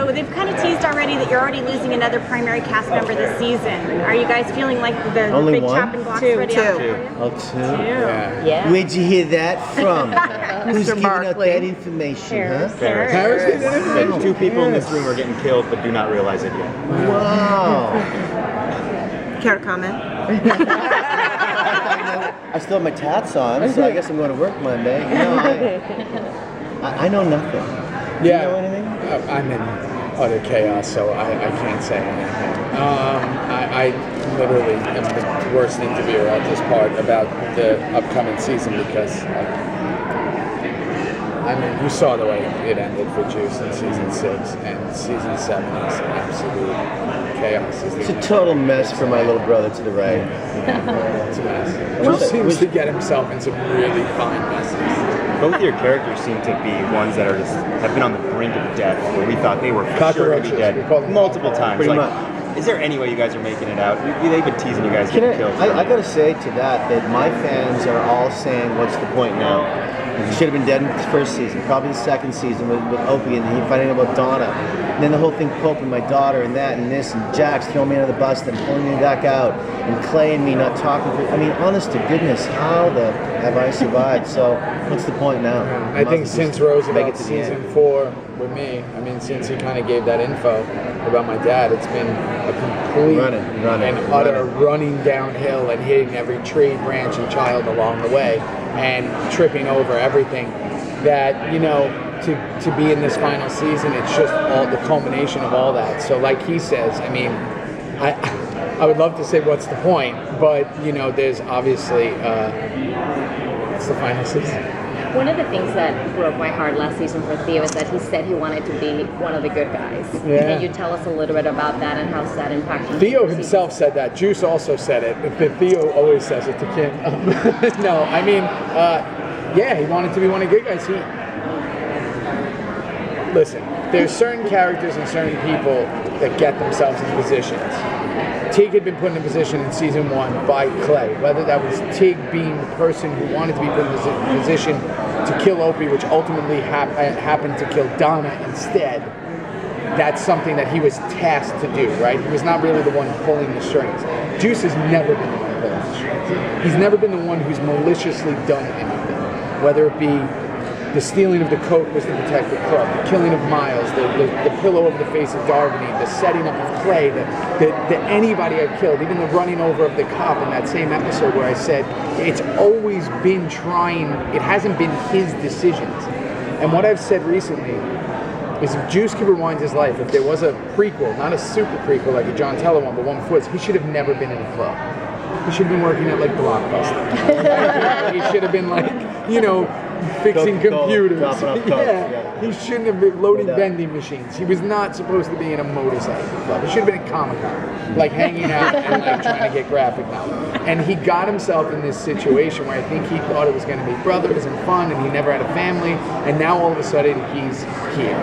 So they've kind of teased already that you're already losing another primary cast member this season. Are you guys feeling like the Only big one? chopping blocks ready out for you? Oh, two? Yeah. Where'd you hear that from? Who's Mr. giving out Barkley. that information, huh? Paris. 2 people in this room are getting killed but do not realize it yet. Wow. Care to comment? I still have my tats on, so I guess I'm going to work Monday. I know nothing. Do you know anything? I'm in utter chaos, so I can't say anything. I literally am the worst interviewer at this part about the upcoming season because you saw the way it ended for Juice in season 6, and season 7 is absolute chaos. It's a total mess for my little brother to the right. It's a mess. Juice seems to get himself in some really fine messes. Both of your characters seem to be ones that have been on the brink of death, where we thought they were for sure going to be dead multiple times. Pretty like, much. Is there any way you guys are making it out? They've been teasing you guys getting killed. I got to say to that my fans are all saying, what's the point now? He should have been dead in the first season, probably the second season with Opie, and then finding out about Donna. And then the whole thing, Pope and my daughter, and that, and this, and Jax throwing me under the bus, then pulling me back out, and Clay and me not talking. I mean, honest to goodness, how the have I survived? So, what's the point now? I think since Roosevelt season 4 with me, I mean, since he kind of gave that info about my dad, it's been a complete and utter running downhill and hitting every tree, branch, and child along the way, and tripping over everything. That, you know, to be in this final season, it's just all the culmination of all that. So, like he says, I mean, I would love to say what's the point, but you know, there's obviously it's the final season. One of the things that broke my heart last season for Theo is that he said he wanted to be one of the good guys. Yeah. Can you tell us a little bit about that and how that impacted Theo himself said that. Juice also said it. But Theo always says it to Kim. No, I mean, yeah, he wanted to be one of the good guys. Listen, there's certain characters and certain people that get themselves in positions. Tig had been put in a position in season 1 by Clay, whether that was Tig being the person who wanted to be put in a position to kill Opie, which ultimately happened to kill Donna instead. That's something that he was tasked to do, right? He was not really the one pulling the strings. Juice has never been the one pulling the strings. He's never been the one who's maliciously done anything, whether it be the stealing of the coat was to protect the club, the killing of Miles, the pillow over the face of Darby, the setting up of Clay, the anybody I've killed, even the running over of the cop in that same episode where I said it's always been it hasn't been his decisions. And what I've said recently is if Juice could rewind his life, if there was a prequel, not a super prequel like a John Teller one, but one before, he should have never been in a club. He should have been working at like Blockbuster. He should have been like, you know, fixing computers. Yeah, he shouldn't have been loading vending machines. He was not supposed to be in a motorcycle club. He should have been at Comic-Con, like hanging out and like trying to get graphic novel. And he got himself in this situation where I think he thought it was going to be brothers and fun, and he never had a family. And now all of a sudden he's here.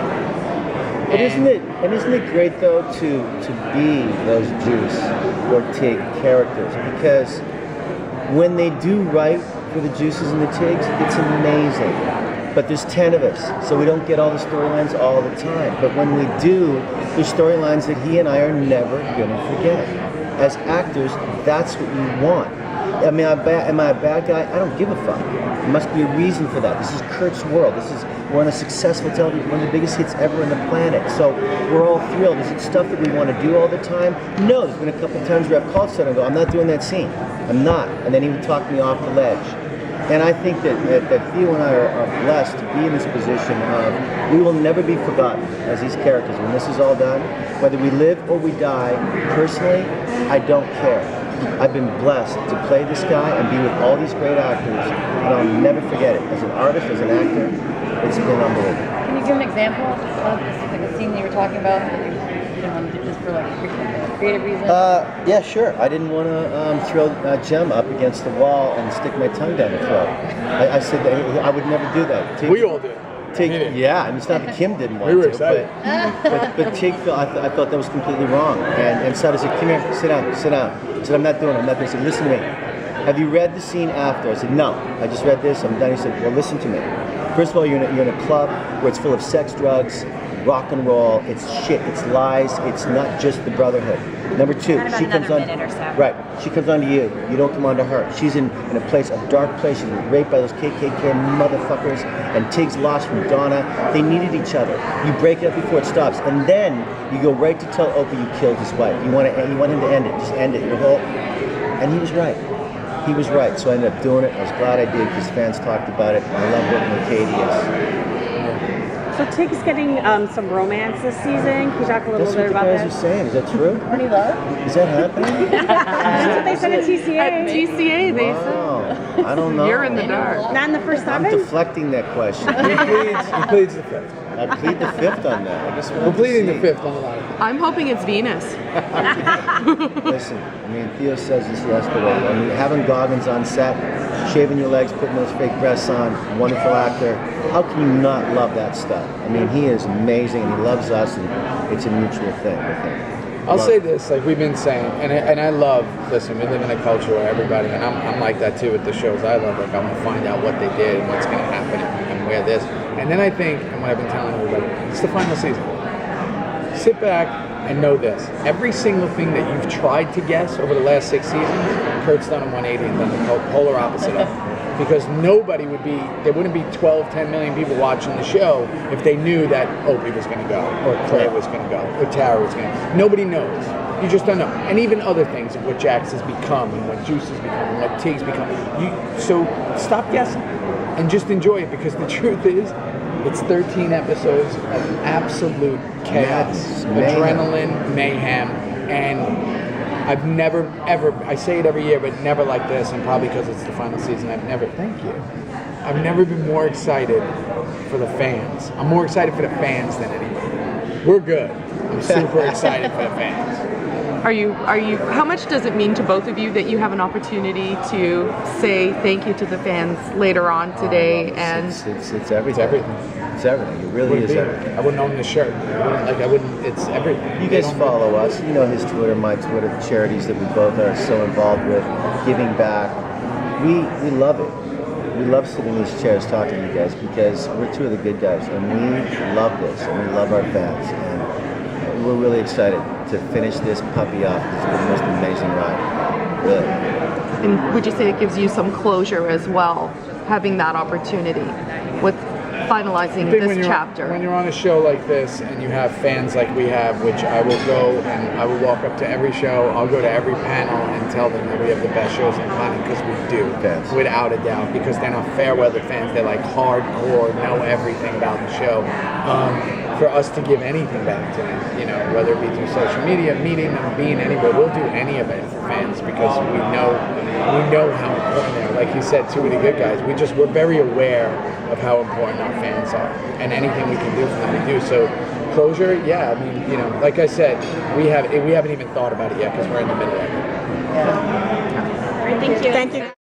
But isn't it great though to be those Juice or Tig characters? Because when they do right for the Juices and the Tigs, it's amazing. But there's 10 of us, so we don't get all the storylines all the time. But when we do, there's storylines that he and I are never gonna forget. As actors, that's what we want. I mean, am I a bad guy? I don't give a fuck. There must be a reason for that. This is Kurt's world. We're on a successful television, one of the biggest hits ever on the planet. So we're all thrilled. Is it stuff that we want to do all the time? No, there's been a couple of times where I've called someone and go, I'm not doing that scene. I'm not. And then he would talk me off the ledge. And I think that Theo and I are blessed to be in this position of we will never be forgotten as these characters. When this is all done, whether we live or we die, personally, I don't care. I've been blessed to play this guy and be with all these great actors, and I'll never forget it. As an artist, as an actor, it's been unbelievable. Can you give an example of a scene that you were talking about that you didn't want to do just for like creative reasons? Yeah, sure. I didn't want to throw Jem up against the wall and stick my tongue down her throat. I said that I would never do that. We all did. Yeah, and it's not that Kim didn't want we were to, excited. but Tig, I thought that was completely wrong. And so I said, come here, sit down. I said, I'm not doing it. He said, listen to me. Have you read the scene after? I said, no, I just read this, I'm done. He said, well, listen to me. First of all, you're in a club where it's full of sex, drugs, rock and roll, it's shit, it's lies, it's not just the brotherhood. Number two, Not about she comes another on, minute or so. right, she comes on to you, you don't come on to her. She's in a place, a dark place, she's been raped by those KKK motherfuckers, and Tig's lost from Donna. They needed each other. You break it up before it stops, and then you go right to tell Opie you killed his wife. You want him to end it, just end it. Your whole, and he was right. He was right, so I ended up doing it. I was glad I did because fans talked about it. I love working with Katie. So Tig's getting some romance this season. Can you talk a little That's bit what the about guys that? are saying. Is that true? Pretty low. Is that happening? That's what they said at TCA. At TCA, they said. Wow. I don't know. You're in the dark. Not in the first I'm 7? deflecting that question. He pleads the fifth. I plead the fifth on that. I guess we'll We're have to pleading the see. fifth on the line. I'm hoping it's Venus. Listen, I mean, Theo says this yesterday. I mean, having Goggins on set, shaving your legs, putting those fake breasts on, wonderful actor. How can you not love that stuff? I mean, he is amazing, and he loves us, and it's a mutual thing with him. I'll Love say it. this, like we've been saying, and I love, listen, we live in a culture where everybody, and I'm like that too with the shows I love, like I want to find out what they did and what's going to happen and where this. And then I think, and what I've been telling everybody, it's the final season. Sit back and know this. Every single thing that you've tried to guess over the last 6 seasons, Kurt's done a 180 and done the polar opposite of it. Because there wouldn't be 12, 10 million people watching the show if they knew that Opie was going to go, or Claire was going to go, or Tara was going to go. Nobody knows. You just don't know. And even other things of what Jax has become, and what Juice has become, and what Tig's become. So stop guessing and just enjoy it, because the truth is, it's 13 episodes of absolute chaos, Yes, adrenaline, mayhem, and I've never, ever, I say it every year, but never like this, and probably because it's the final season, thank you. I've never been more excited for the fans. I'm more excited for the fans than anybody. We're good. I'm super excited for the fans. Are you, how much does it mean to both of you that you have an opportunity to say thank you to the fans later on today? And It's everything. It's everything. It's everything. It really is everything. I wouldn't own this shirt. It's everything. You guys follow us. You know his Twitter, my Twitter, the charities that we both are so involved with, giving back. We love it. We love sitting in these chairs talking to you guys because we're two of the good guys, and we love this, and we love our fans, and we're really excited to finish this puppy off. It's been the most amazing ride, really. and would you say it gives you some closure as well, having that opportunity with finalizing I think this chapter? when you're on a show like this and you have fans like we have, which I will go and I will walk up to every show, I'll go to every panel and tell them that we have the best shows in the planet, because we do, Fans. without a doubt, because they're not fair weather fans, they're like hardcore, know everything about the show. For us to give anything back to them, you know, whether it be through social media, meeting them, being anywhere, we'll do any of it for fans, because we know how important they are. Like you said, two of the good guys. We're very aware of how important our fans are, and anything we can do for them, we do. So closure, yeah. I mean, you know, like I said, we haven't even thought about it yet because we're in the middle of it. All right, thank you. Thank you.